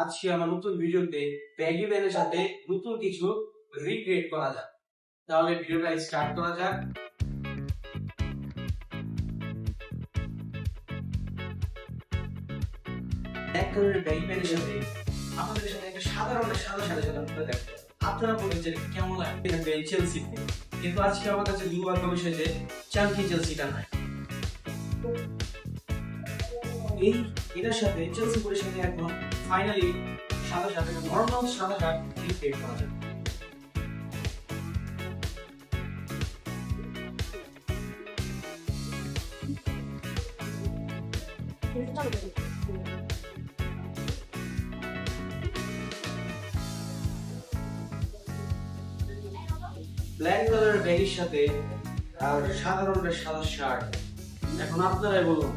আজকে আমার নতুন ভিডিওতে ব্যাগি প্যান্টের সাথে নতুন কিছু রিক্রিয়েট করা যাক। তাহলে ভিডিওটা স্টার্ট করা যাক। ব্ল্যাক কালারের ব্যাগি প্যান্টের সাথে আমাদের সাথে একটা সাদা রঙের সাদা করে দেখো। আপনারা বলবেন যে কেমন লাগে, এটা চেলসি, কিন্তু আজকে আমার কাছে দুবার বিষয় যে চাঙ্কি চেলসিটা নাই। এটার সাথে চেলসি পরের সাথে একদম ফাইনালি সাথে নর্মাল সাদা শার্ট ক্রিয়েট করা যাবে। ব্ল্যাক কালারের ব্যাগের সাথে আর সাদা রঙের সাদা শার্ট, এখন আপনারাই বলুন